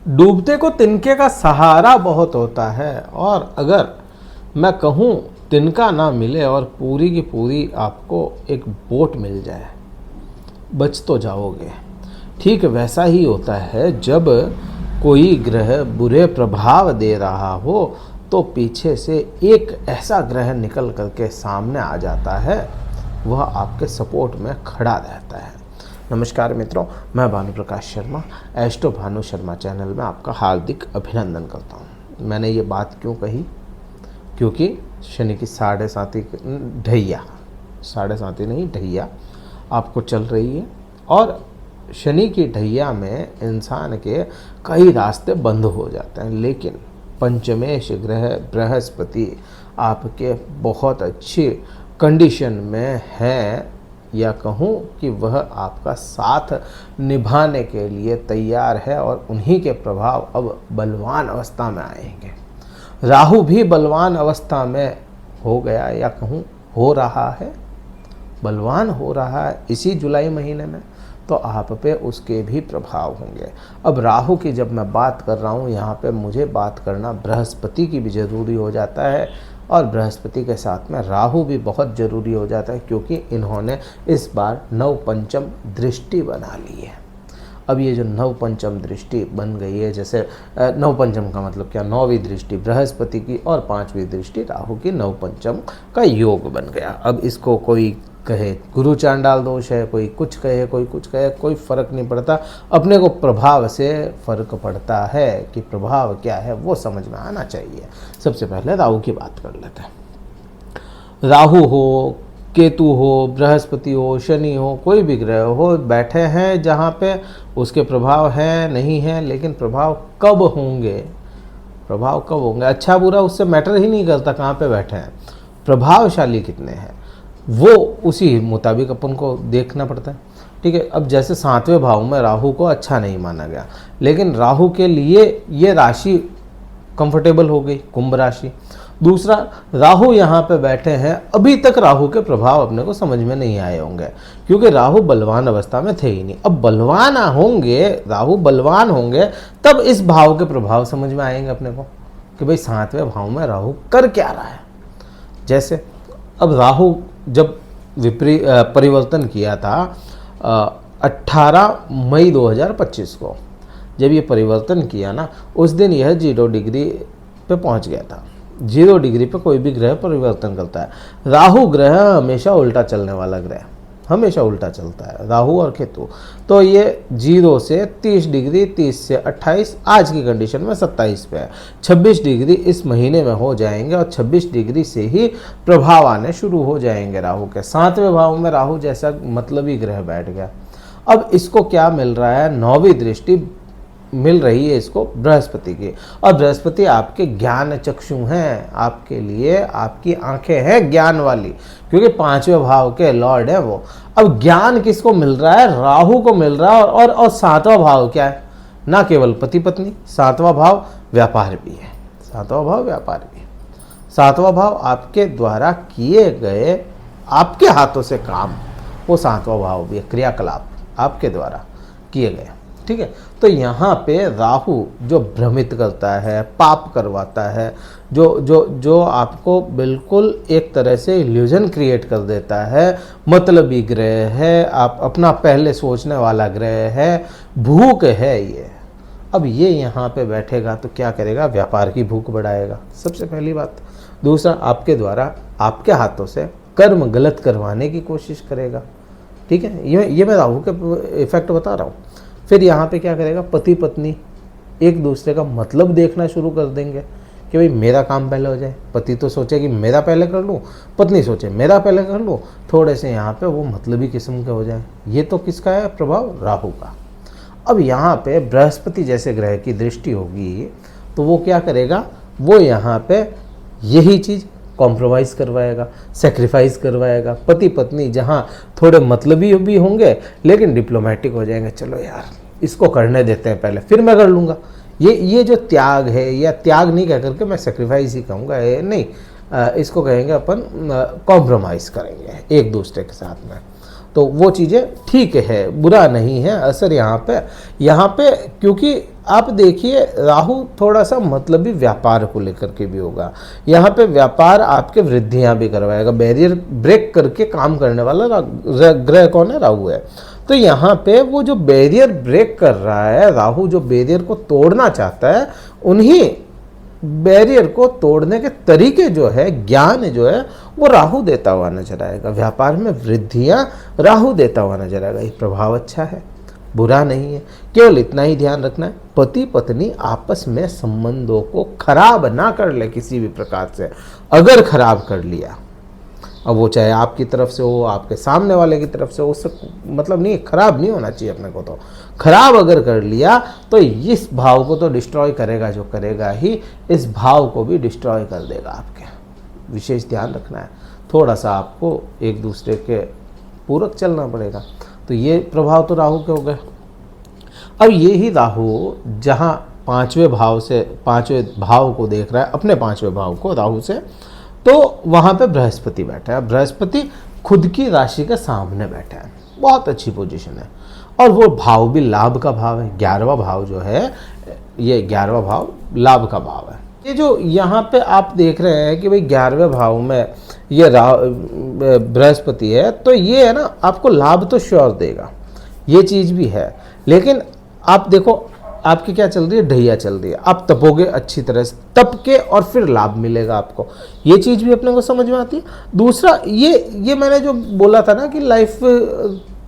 डूबते को तिनके का सहारा बहुत होता है, और अगर मैं कहूँ तिनका ना मिले और पूरी की पूरी आपको एक बोट मिल जाए, बच तो जाओगे। ठीक वैसा ही होता है जब कोई ग्रह बुरे प्रभाव दे रहा हो तो पीछे से एक ऐसा ग्रह निकल करके सामने आ जाता है, वह आपके सपोर्ट में खड़ा रहता है। नमस्कार मित्रों, मैं भानु प्रकाश शर्मा एस्ट्रो भानु शर्मा चैनल में आपका हार्दिक अभिनंदन करता हूँ। मैंने ये बात क्यों कही? क्योंकि शनि की साढ़े साथी नहीं ढैया आपको चल रही है, और शनि की ढैया में इंसान के कई रास्ते बंद हो जाते हैं, लेकिन पंचमेश ग्रह बृहस्पति आपके बहुत अच्छी कंडीशन में है, या कहूँ कि वह आपका साथ निभाने के लिए तैयार है, और उन्हीं के प्रभाव अब बलवान अवस्था में आएंगे। राहु भी बलवान अवस्था में हो गया, या कहूँ हो रहा है, बलवान हो रहा है इसी जुलाई महीने में, तो आप पे उसके भी प्रभाव होंगे। अब राहु की जब मैं बात कर रहा हूँ, यहाँ पे मुझे बात करना बृहस्पति की भी ज़रूरी हो जाता है, और बृहस्पति के साथ में राहु भी बहुत ज़रूरी हो जाता है, क्योंकि इन्होंने इस बार नव पंचम दृष्टि बना ली है। अब ये जो नव पंचम दृष्टि बन गई है, जैसे नव पंचम का मतलब क्या, नौवीं दृष्टि बृहस्पति की और पांचवी दृष्टि राहु की, नव पंचम का योग बन गया। अब इसको कोई कहे गुरु चांडाल दोष है, कोई कुछ कहे, कोई कुछ कहे, कोई फर्क नहीं पड़ता। अपने को प्रभाव से फर्क पड़ता है कि प्रभाव क्या है वो समझ में आना चाहिए। सबसे पहले राहु की बात कर लेते हैं। राहु हो, केतु हो, बृहस्पति हो, शनि हो, कोई भी ग्रह हो, बैठे हैं जहाँ पे उसके प्रभाव हैं नहीं हैं, लेकिन प्रभाव कब होंगे, अच्छा बुरा उससे मैटर ही नहीं करता कहाँ पे बैठे हैं, प्रभावशाली कितने हैं वो उसी मुताबिक अपन को देखना पड़ता है। ठीक है, अब जैसे 7वें भाव में राहु को अच्छा नहीं माना गया, लेकिन राहु के लिए ये राशि कंफर्टेबल हो गई, कुंभ राशि। दूसरा, राहु यहाँ पे बैठे हैं, अभी तक राहु के प्रभाव अपने को समझ में नहीं आए होंगे, क्योंकि राहु बलवान अवस्था में थे ही नहीं। अब बलवान होंगे, राहु बलवान होंगे, तब इस भाव के प्रभाव समझ में आएंगे अपने को कि भाई 7वें भाव में राहु कर क्या रहा है। जैसे अब राहु जब परिवर्तन किया था 18 मई 2025 को, जब ये परिवर्तन किया ना, उस दिन यह 0 डिग्री पे पहुंच गया था। 0 डिग्री पे कोई भी ग्रह परिवर्तन करता है। राहु ग्रह हमेशा उल्टा चलने वाला ग्रह, हमेशा उल्टा चलता है, राहु और केतु। तो ये 0 से 30 डिग्री, 30 से 28, आज की कंडीशन में 27 पे है। 26 डिग्री इस महीने में हो जाएंगे, और 26 डिग्री से ही प्रभाव आने शुरू हो जाएंगे राहु के। 7वें भाव में राहु जैसा मतलबी ग्रह बैठ गया। अब इसको क्या मिल रहा है, 9वीं दृष्टि मिल रही है इसको बृहस्पति की, और बृहस्पति आपके ज्ञान चक्षु हैं, आपके लिए आपकी आंखें हैं ज्ञान वाली, क्योंकि 5वें भाव के लॉर्ड है वो। अब ज्ञान किसको मिल रहा है, राहु को मिल रहा है, और 7वां भाव क्या है, ना केवल पति पत्नी, 7वां भाव व्यापार भी है, 7वां भाव व्यापार भी है। 7वां भाव आपके द्वारा किए गए, आपके हाथों से काम, वो 7वां भाव भी है, क्रियाकलाप आपके द्वारा किए गए। ठीक है, तो यहाँ पे राहु जो भ्रमित करता है, पाप करवाता है, जो आपको बिल्कुल एक तरह से इल्यूजन क्रिएट कर देता है, मतलबी ग्रह है, आप अपना पहले सोचने वाला ग्रह है, भूख है ये। अब ये यहाँ पे बैठेगा तो क्या करेगा, व्यापार की भूख बढ़ाएगा, सबसे पहली बात। दूसरा, आपके द्वारा आपके हाथों से कर्म गलत करवाने की कोशिश करेगा। ठीक है, ये मैं राहु के इफेक्ट बता रहा हूँ। फिर यहाँ पे क्या करेगा, पति पत्नी एक दूसरे का मतलब देखना शुरू कर देंगे कि भाई मेरा काम पहले हो जाए। पति तो सोचे कि मेरा पहले कर लूँ, पत्नी सोचे मेरा पहले कर लूँ, थोड़े से यहाँ पे वो मतलबी किस्म के हो जाए। ये तो किसका है प्रभाव, राहु का। अब यहाँ पे बृहस्पति जैसे ग्रह की दृष्टि होगी तो वो क्या करेगा, वो यहाँ पे यही चीज़ कॉम्प्रोमाइज़ करवाएगा, सेक्रीफाइस करवाएगा। पति पत्नी जहाँ थोड़े मतलबी भी होंगे, लेकिन डिप्लोमेटिक हो जाएंगे, चलो यार इसको करने देते हैं पहले, फिर मैं कर लूँगा। ये जो त्याग है, या त्याग नहीं कह करके मैं सेक्रीफाइस ही कहूँगा, नहीं, इसको कहेंगे अपन कॉम्प्रोमाइज़ करेंगे एक दूसरे के साथ में। तो वो चीज़ें ठीक है, बुरा नहीं है। असर यहाँ पे क्योंकि आप देखिए राहु थोड़ा सा मतलबी व्यापार को लेकर के भी होगा। यहाँ पे व्यापार आपके वृद्धियाँ भी करवाएगा, बैरियर ब्रेक करके काम करने वाला ग्रह कौन है? राहु है। तो यहाँ पे वो जो बैरियर ब्रेक कर रहा है, राहु जो बैरियर को तोड़ना चाहता है, उन्हीं बैरियर को तोड़ने के तरीके जो है, ज्ञान जो है, वो राहु देता हुआ नजर आएगा। व्यापार में वृद्धियाँ राहु देता हुआ नजर आएगा। ये प्रभाव अच्छा है, बुरा नहीं है। केवल इतना ही ध्यान रखना है, पति पत्नी आपस में संबंधों को खराब ना कर ले किसी भी प्रकार से। अगर खराब कर लिया, अब वो चाहे आपकी तरफ से हो, आपके सामने वाले की तरफ से हो, उससे मतलब नहीं, खराब नहीं होना चाहिए अपने को। तो खराब अगर कर लिया तो इस भाव को तो डिस्ट्रॉय करेगा, जो करेगा ही इस भाव को भी डिस्ट्रॉय कर देगा आपके। विशेष ध्यान रखना है, थोड़ा सा आपको एक दूसरे के पूरक चलना पड़ेगा। तो ये प्रभाव तो राहु के हो गए। अब ये ही राहु जहाँ पांचवें भाव को देख रहा है, अपने पांचवें भाव को राहु से, तो वहाँ पे बृहस्पति बैठा है। बृहस्पति खुद की राशि के सामने बैठा है, बहुत अच्छी पोजीशन है। और वो भाव भी लाभ का भाव है। 11वां भाव जो है, ये 11वां भाव लाभ का भाव है। ये जो यहाँ पे आप देख रहे हैं कि भाई 11वें भाव में ये बृहस्पति है, तो ये है ना, आपको लाभ तो श्योर देगा, ये चीज़ भी है। लेकिन आप देखो आपकी क्या चल रही है? ढैया चल रही है। आप तपोगे अच्छी तरह से, तप के और फिर लाभ मिलेगा आपको। ये चीज़ भी अपने को समझ में आती है। दूसरा ये मैंने जो बोला था ना कि लाइफ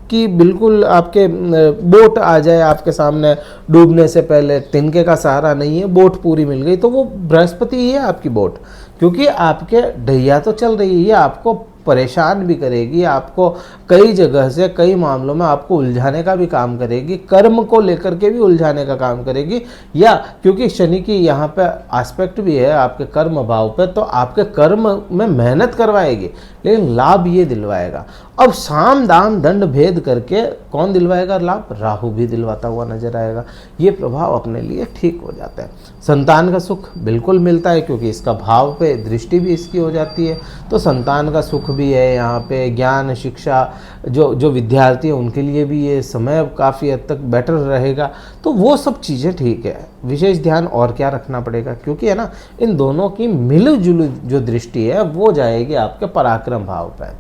कि बिल्कुल आपके बोट आ जाए आपके सामने डूबने से पहले, तिनके का सहारा नहीं है, बोट पूरी मिल गई, तो वो बृहस्पति ही है आपकी बोट। क्योंकि आपके ढैया तो चल रही है, आपको परेशान भी करेगी, आपको कई जगह से कई मामलों में आपको उलझाने का भी काम करेगी, कर्म को लेकर के भी उलझाने का काम करेगी। या क्योंकि शनि की यहाँ पे एस्पेक्ट भी है आपके कर्म भाव पे, तो आपके कर्म में मेहनत करवाएगी, लेकिन लाभ ये दिलवाएगा। अब साम दाम दंड भेद करके कौन दिलवाएगा लाभ? राहु भी दिलवाता हुआ नजर आएगा। ये प्रभाव अपने लिए ठीक हो जाता है। संतान का सुख बिल्कुल मिलता है, क्योंकि इसका भाव पे दृष्टि भी इसकी हो जाती है, तो संतान का सुख भी है यहाँ पे। ज्ञान शिक्षा जो विद्यार्थी है उनके लिए भी ये समय काफ़ी हद तक बेटर रहेगा। तो वो सब चीज़ें ठीक है। विशेष ध्यान और क्या रखना पड़ेगा, क्योंकि है ना, इन दोनों की मिलजुली जो दृष्टि है वो जाएगी आपके पराक्रम भाव पर।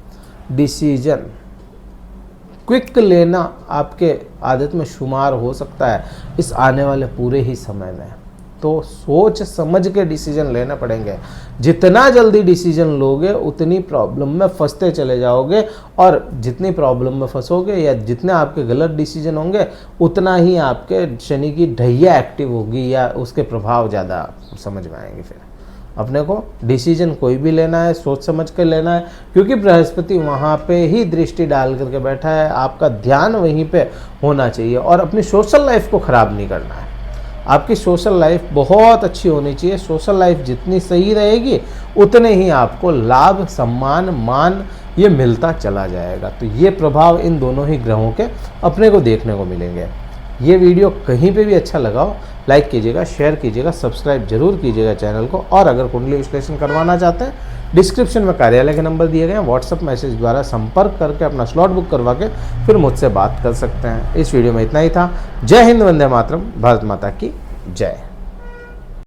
डिसीजन क्विक लेना आपके आदत में शुमार हो सकता है इस आने वाले पूरे ही समय में। तो सोच समझ के डिसीजन लेने पड़ेंगे। जितना जल्दी डिसीजन लोगे उतनी प्रॉब्लम में फंसते चले जाओगे, और जितनी प्रॉब्लम में फंसोगे या जितने आपके गलत डिसीजन होंगे, उतना ही आपके शनि की ढैया एक्टिव होगी या उसके प्रभाव ज़्यादा समझ में आएंगे। फिर अपने को डिसीजन कोई भी लेना है सोच समझ के लेना है, क्योंकि बृहस्पति वहाँ पे ही दृष्टि डाल करके बैठा है। आपका ध्यान वहीं पे होना चाहिए, और अपनी सोशल लाइफ को ख़राब नहीं करना है। आपकी सोशल लाइफ बहुत अच्छी होनी चाहिए। सोशल लाइफ जितनी सही रहेगी उतने ही आपको लाभ, सम्मान, मान ये मिलता चला जाएगा। तो ये प्रभाव इन दोनों ही ग्रहों के अपने को देखने को मिलेंगे। ये वीडियो कहीं पे भी अच्छा लगा हो, लाइक कीजिएगा, शेयर कीजिएगा, सब्सक्राइब जरूर कीजिएगा चैनल को। और अगर कुंडली विश्लेषण करवाना चाहते हैं, डिस्क्रिप्शन में कार्यालय के नंबर दिए गए हैं, व्हाट्सअप मैसेज द्वारा संपर्क करके अपना स्लॉट बुक करवा के फिर मुझसे बात कर सकते हैं। इस वीडियो में इतना ही था। जय हिंद, वंदे मातरम, भारत माता की जय।